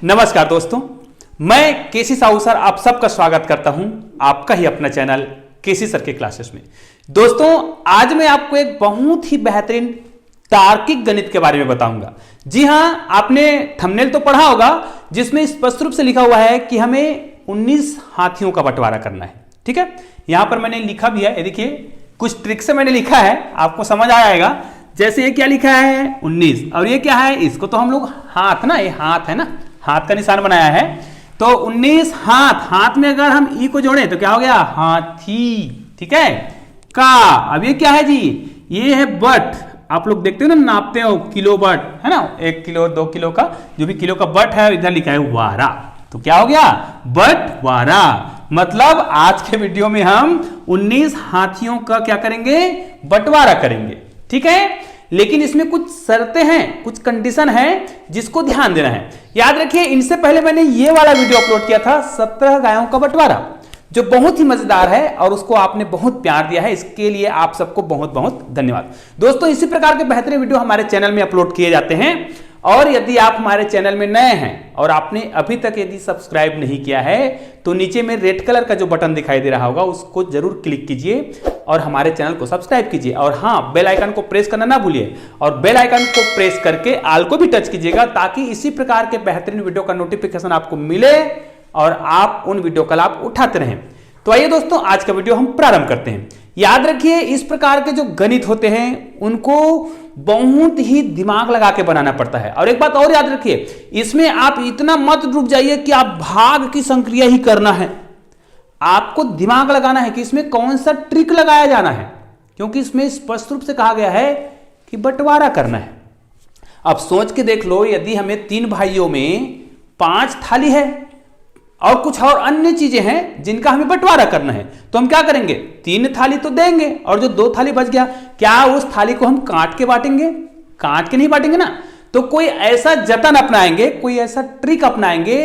नमस्कार दोस्तों, मैं केसी साहू सर आप सबका स्वागत करता हूं आपका ही अपना चैनल केसी सर के क्लासेस में। दोस्तों, आज मैं आपको एक बहुत ही बेहतरीन तार्किक गणित के बारे में बताऊंगा। जी हां, आपने थंबनेल तो पढ़ा होगा जिसमें स्पष्ट रूप से लिखा हुआ है कि हमें 19 हाथियों का बंटवारा करना है। ठीक है, यहां पर मैंने लिखा भी है, ये देखिए कुछ ट्रिक से मैंने लिखा है, आपको समझ आएगा। जैसे ये क्या लिखा है 19 और ये क्या है, इसको तो हम लोग हाथ ना, ये हाथ है ना, हाथ का निशान बनाया है। तो 19 हाथ में अगर हम ई को जोड़े तो क्या हो गया हाथी। ठीक है, का अब ये क्या है जी, ये है बट। आप लोग देखते हो ना, नापते हो किलो बट है ना, 1 किलो 2 किलो का जो भी किलो का बट है, इधर लिखा है वारा। तो क्या हो गया बट वारा। मतलब आज के वीडियो में हम 19 हाथियों का क्या करेंगे, बंटवारा करेंगे। ठीक है, लेकिन इसमें कुछ शर्तें हैं, कुछ कंडीशन है जिसको ध्यान देना है। याद रखिए, इनसे पहले मैंने ये वाला वीडियो अपलोड किया था 17 गायों का बंटवारा, जो बहुत ही मजेदार है और उसको आपने बहुत प्यार दिया है, इसके लिए आप सबको बहुत बहुत धन्यवाद। दोस्तों, इसी प्रकार के बेहतरीन वीडियो हमारे चैनल में अपलोड किए जाते हैं। और यदि आप हमारे चैनल में नए हैं और आपने अभी तक यदि सब्सक्राइब नहीं किया है तो नीचे में रेड कलर का जो बटन दिखाई दे रहा होगा उसको जरूर क्लिक कीजिए और हमारे चैनल को सब्सक्राइब कीजिए। और हाँ, बेल आइकन को प्रेस करना ना भूलिए और बेल आइकन को प्रेस करके आल को भी टच कीजिएगा, ताकि इसी प्रकार के बेहतरीन वीडियो का नोटिफिकेशन आपको मिले और आप उन वीडियो का लाभ उठाते रहें। तो आइए दोस्तों, आज का वीडियो हम प्रारंभ करते हैं। याद रखिए, इस प्रकार के जो गणित होते हैं उनको बहुत ही दिमाग लगा के बनाना पड़ता है। और एक बात और याद रखिए, इसमें आप इतना मत डूब जाइए कि आप भाग की संक्रिया ही करना है। आपको दिमाग लगाना है कि इसमें कौन सा ट्रिक लगाया जाना है, क्योंकि इसमें स्पष्ट रूप से कहा गया है कि बंटवारा करना है। अब सोच के देख लो, यदि हमें 3 भाइयों में 5 थाली है और कुछ और अन्य चीजें हैं जिनका हमें बंटवारा करना है, तो हम क्या करेंगे, 3 थाली तो देंगे और जो 2 थाली बच गया, क्या उस थाली को हम काट के बांटेंगे? काट के नहीं बांटेंगे ना। तो कोई ऐसा जतन अपनाएंगे, कोई ऐसा ट्रिक अपनाएंगे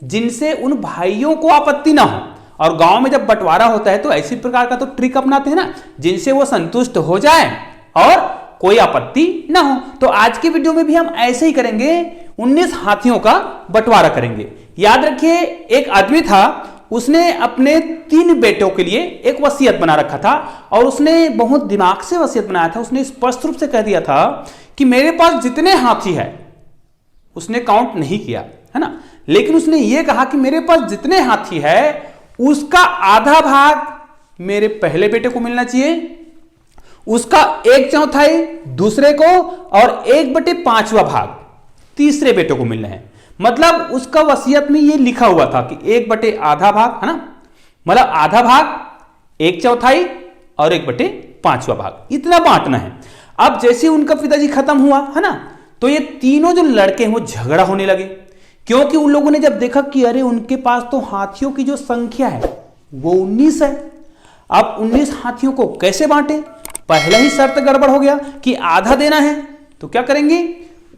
जिनसे उन भाइयों को आपत्ति ना हो। और गांव में जब बंटवारा होता है तो ऐसी प्रकार का तो ट्रिक अपनाते हैं ना, जिनसे वो संतुष्ट हो जाए और कोई आपत्ति ना हो। तो आज की वीडियो में भी हम ऐसे ही करेंगे, 19 हाथियों का बंटवारा करेंगे। याद रखिए, एक आदमी था, उसने अपने 3 बेटों के लिए एक वसीयत बना रखा था और उसने बहुत दिमाग से वसीयत बनाया था। उसने स्पष्ट रूप से कह दिया था कि मेरे पास जितने हाथी है, उसने काउंट नहीं किया है ना, लेकिन उसने यह कहा कि मेरे पास जितने हाथी है उसका आधा भाग मेरे पहले बेटे को मिलना चाहिए, उसका 1/4 दूसरे को और 1/5वां भाग तीसरे बेटे को मिलना है। मतलब उसका वसीयत में यह लिखा हुआ था कि 1/आधा भाग है ना, मतलब आधा भाग 1/4 और 1/5वां भाग, इतना बांटना है। अब जैसे उनका पिताजी खत्म हुआ है ना, तो ये तीनों जो लड़के हैं वो झगड़ा होने लगे, क्योंकि उन लोगों ने जब देखा कि अरे उनके पास तो हाथियों की जो संख्या है वो 19 है। अब 19 हाथियों को कैसे बांटे? पहला ही शर्त गड़बड़ हो गया कि आधा देना है, तो क्या करेंगे,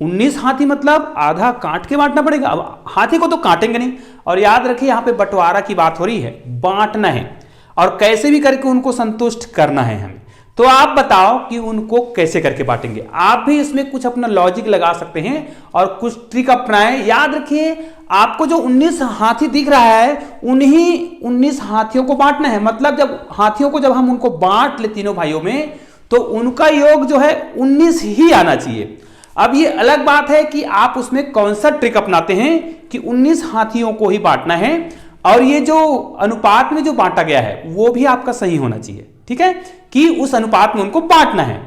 19 हाथी मतलब आधा काट के बांटना पड़ेगा। अब हाथी को तो काटेंगे नहीं। और याद रखिए, यहां पे बंटवारा की बात हो रही है, बांटना है और कैसे भी करके उनको संतुष्ट करना है हमें। तो आप बताओ कि उनको कैसे करके बांटेंगे। आप भी इसमें कुछ अपना लॉजिक लगा सकते हैं और कुछ ट्रिक अपनाएं। याद रखिए, आपको जो 19 हाथी दिख रहा है उन्हीं 19 हाथियों को बांटना है। मतलब जब हाथियों को जब हम उनको बांट ले तीनों भाइयों में, तो उनका योग जो है 19 ही आना चाहिए। अब ये अलग बात है कि आप उसमें कौन सा ट्रिक अपनाते हैं कि 19 हाथियों को ही बांटना है, और ये जो अनुपात में जो बांटा गया है वो भी आपका सही होना चाहिए। ठीक है, कि उस अनुपात में उनको बांटना है।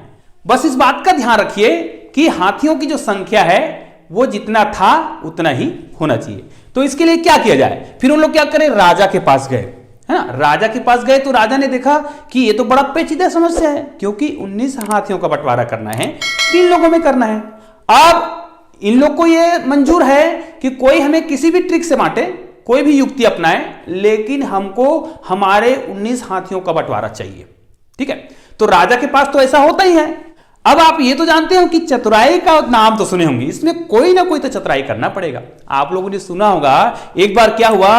बस इस बात का ध्यान रखिए कि हाथियों की जो संख्या है वो जितना था उतना ही होना चाहिए। तो इसके लिए क्या किया जाए, फिर उन लोग क्या करें, राजा के पास गए है ना। राजा के पास गए तो राजा ने देखा कि ये तो बड़ा पेचीदा समस्या है, क्योंकि 19 हाथियों का बंटवारा करना है, 3 लोगों में करना है। अब इन लोग को यह मंजूर है कि कोई हमें किसी भी ट्रिक से बांटे, कोई भी युक्ति अपनाए, लेकिन हमको हमारे 19 हाथियों का बंटवारा चाहिए। ठीक है, तो राजा के पास तो ऐसा होता ही है। अब आप ये तो जानते हो कि चतुराई का नाम तो सुने होंगे, इसमें कोई ना कोई तो चतुराई करना पड़ेगा। आप लोगों ने सुना होगा, एक बार क्या हुआ,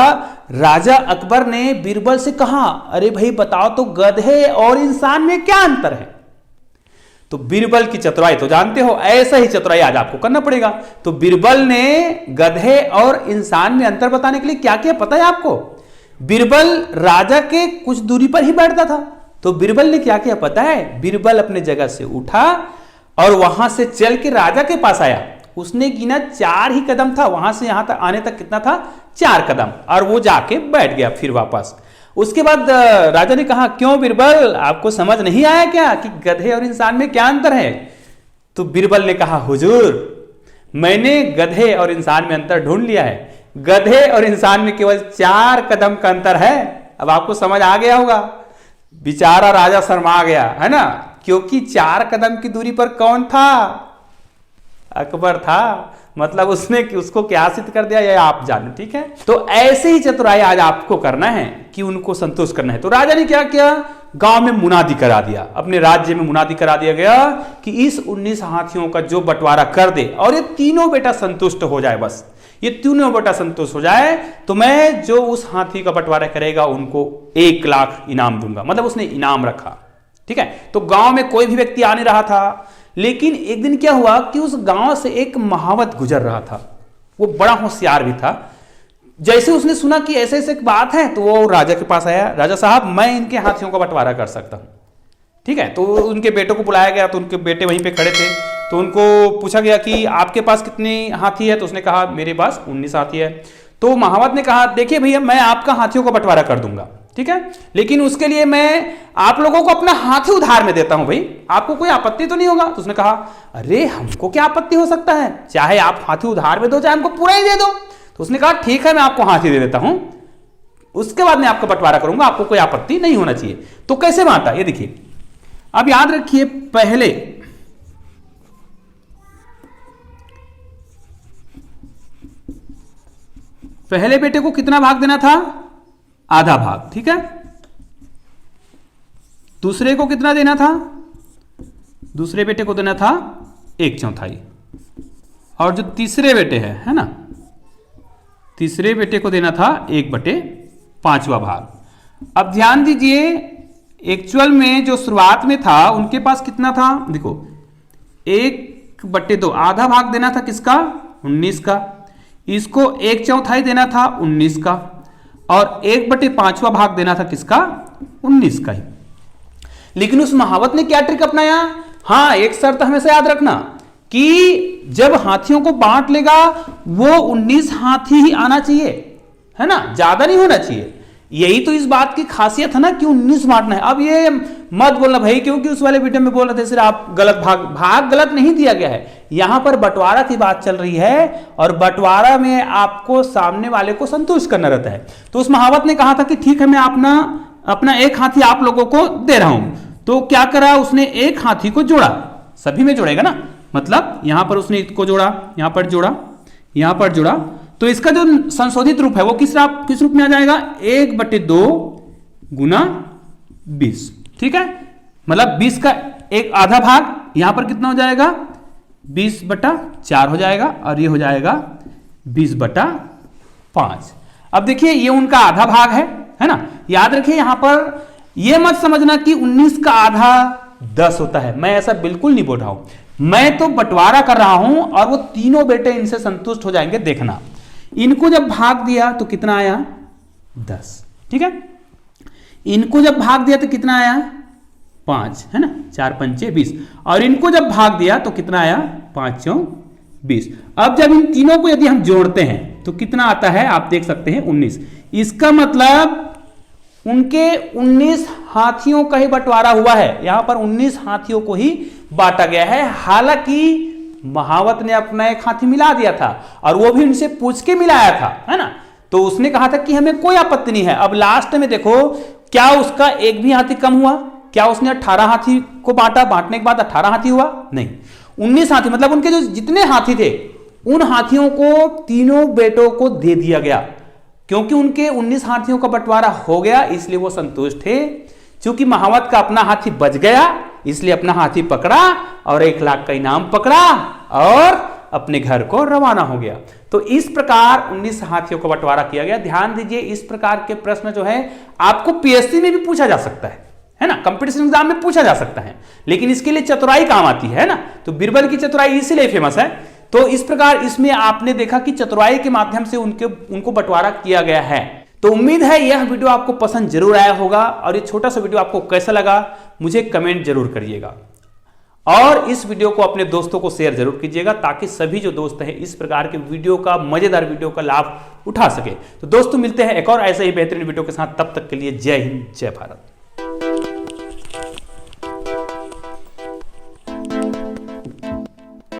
राजा अकबर ने बीरबल से कहा, अरे भाई बताओ तो गधे और इंसान में क्या अंतर है? तो बीरबल की चतुराई तो जानते हो, ऐसा ही चतुराई आज आपको करना पड़ेगा। तो बीरबल ने गधे और इंसान में अंतर बताने के लिए क्या किया पता है आपको? बीरबल राजा के कुछ दूरी पर ही बैठता था, तो बीरबल ने क्या किया पता है? बीरबल अपने जगह से उठा और वहां से चल के राजा के पास आया। उसने गिना 4 ही कदम था, वहां से यहां तक आने तक कितना था? 4 कदम, और वो जाके बैठ गया फिर वापस। उसके बाद राजा ने कहा, क्यों बीरबल, आपको समझ नहीं आया क्या कि गधे और इंसान में क्या अंतर है? तो बीरबल ने कहा, हुजूर, मैंने गधे और इंसान में अंतर ढूंढ लिया है। गधे और इंसान में केवल 4 कदम का अंतर है। अब आपको समझ आ गया होगा। बेचारा राजा शर्मा गया, है ना, क्योंकि 4 कदम की दूरी पर कौन था? अकबर था। मतलब उसने उसको क्या सिद्ध कर दिया, ये आप जानो, ठीक है। तो ऐसे ही चतुराई आज आपको करना है कि उनको संतुष्ट करना है। तो राजा ने क्या किया? गांव में मुनादी करा दिया, अपने राज्य में मुनादी करा दिया गया कि इस 19 हाथियों का जो बंटवारा कर दे और ये तीनों बेटा संतुष्ट हो जाए, बस ये तीनों बेटा संतुष्ट हो जाए तो मैं जो उस हाथी का बंटवारा करेगा उनको 1 लाख इनाम दूंगा। मतलब उसने इनाम रखा, ठीक है। तो गांव में कोई भी व्यक्ति आ नहीं रहा था, लेकिन एक दिन क्या हुआ कि उस गांव से एक महावत गुजर रहा था। वो बड़ा होशियार भी था। जैसे उसने सुना कि ऐसे ऐसे बात है, तो वो राजा के पास आया। राजा साहब, मैं इनके हाथियों का बंटवारा कर सकता हूं, ठीक है। तो उनके बेटों को बुलाया गया, तो उनके बेटे वहीं पे खड़े थे। तो उनको पूछा गया कि आपके पास कितने हाथी है? तो उसने कहा, मेरे पास 19 हाथी है। तो महावत ने कहा, देखिए भैया, मैं आपका हाथियों का बंटवारा कर दूंगा, ठीक है, लेकिन उसके लिए मैं आप लोगों को अपना हाथी उधार में देता हूं भाई, आपको कोई आपत्ति तो नहीं होगा? तो उसने कहा, अरे हमको क्या आपत्ति हो सकता है, चाहे आप हाथी उधार में दो, चाहे हमको पूरा ही दे दो। तो उसने कहा, ठीक है, मैं आपको हाथी दे देता हूं, उसके बाद मैं आपका बंटवारा करूंगा, आपको कोई आपत्ति नहीं होना चाहिए। तो कैसे बांटा, ये देखिए। अब याद रखिए, पहले बेटे को कितना भाग देना था? आधा भाग, ठीक है। दूसरे को कितना देना था? दूसरे बेटे को देना था 1/4। और जो तीसरे बेटे है ना, तीसरे बेटे को देना था 1/5 भाग। अब ध्यान दीजिए, एक्चुअल में जो शुरुआत में था उनके पास कितना था? देखो, 1/2 आधा भाग देना था किसका? 19 का। इसको 1/4 देना था 19 का, और 1/5 भाग देना था किसका? 19 का ही। लेकिन उस महावत ने क्या ट्रिक अपनाया? हाँ, एक शर्त हमेशा याद रखना कि जब हाथियों को बांट लेगा वो 19 हाथी ही आना चाहिए, है ना, ज्यादा नहीं होना चाहिए। यही तो इस बात की खासियत है ना कि 19 बांटना है। अब ये मत बोलना भाई, क्योंकि उस वाले वीडियो में बोल रहे थे सिर्फ आप गलत भाग गलत नहीं दिया गया है, यहां पर बंटवारा की बात चल रही है, और बंटवारा में आपको सामने वाले को संतुष्ट करना रहता है। तो उस महावत ने कहा था कि ठीक है, मैं अपना 1 हाथी आप लोगों को दे रहा हूं। तो क्या करा उसने? 1 हाथी को जोड़ा, सभी में जोड़ेगा ना, मतलब यहां पर उसने इसको जोड़ा, यहां पर जोड़ा, यहां पर जोड़ा, तो इसका जो संशोधित रूप है वो किस रूप में आ जाएगा? 1/2 गुना 20, ठीक है। मतलब 20 का एक आधा भाग, यहां पर कितना हो जाएगा? 20/4 हो जाएगा, और ये हो जाएगा 20/5। अब देखिए, ये उनका आधा भाग है ना। याद रखिए, यहां पर ये मत समझना कि 19 का आधा 10 होता है, मैं ऐसा बिल्कुल नहीं बोल रहा हूं। मैं तो बंटवारा कर रहा हूं और वो तीनों बेटे इनसे संतुष्ट हो जाएंगे। देखना, इनको जब भाग दिया तो कितना आया? 10, ठीक है। इनको जब भाग दिया तो कितना आया? 5, है ना, 4×5 20। और इनको जब भाग दिया तो कितना आया? 5×4 20। अब जब इन तीनों को यदि हम जोड़ते हैं तो कितना आता है? आप देख सकते हैं 19। इसका मतलब उनके 19 हाथियों का ही बंटवारा हुआ है। यहां पर 19 हाथियों को ही बांटा गया है। हालांकि महावत ने अपना 1 हाथी मिला दिया था, और वो भी उनसे पूछ के मिलाया था, है ना। तो उसने कहा था कि हमें कोई आपत्ति नहीं है। अब लास्ट में देखो, क्या उसका एक भी हाथी कम हुआ? क्या उसने 18 हाथी को बांटा? बांटने के बाद 18 हाथी हुआ? नहीं, 19 हाथी। मतलब उनके जो जितने हाथी थे उन हाथियों को तीनों बेटों को दे दिया गया। क्योंकि उनके 19 हाथियों का बंटवारा हो गया, इसलिए वो संतुष्ट थे। क्योंकि महावत का अपना हाथी बच गया, इसलिए अपना हाथी पकड़ा और 1 लाख का इनाम पकड़ा और अपने घर को रवाना हो गया। तो इस प्रकार 19 हाथियों का बंटवारा किया गया। ध्यान दीजिए, इस प्रकार के प्रश्न जो है आपको पीएससी में भी पूछा जा सकता है। है ना, कंपटीशन एग्जाम में पूछा जा सकता है, लेकिन इसके लिए चतुराई काम आती है ना। तो बीरबल की चतुराई इसीलिए फेमस है। तो इस प्रकार इसमें आपने देखा कि चतुराई के माध्यम से उनको बंटवारा किया गया है। तो उम्मीद है यह वीडियो आपको पसंद जरूर आया होगा, और ये छोटा सा वीडियो आपको कैसा लगा मुझे कमेंट जरूर करिएगा, और इस वीडियो को अपने दोस्तों को शेयर जरूर कीजिएगा, ताकि सभी जो दोस्त हैं इस प्रकार के वीडियो का, मजेदार वीडियो का लाभ उठा सके। तो दोस्तों मिलते हैं एक और ऐसे ही बेहतरीन वीडियो के साथ, तब तक के लिए जय हिंद, जय भारत।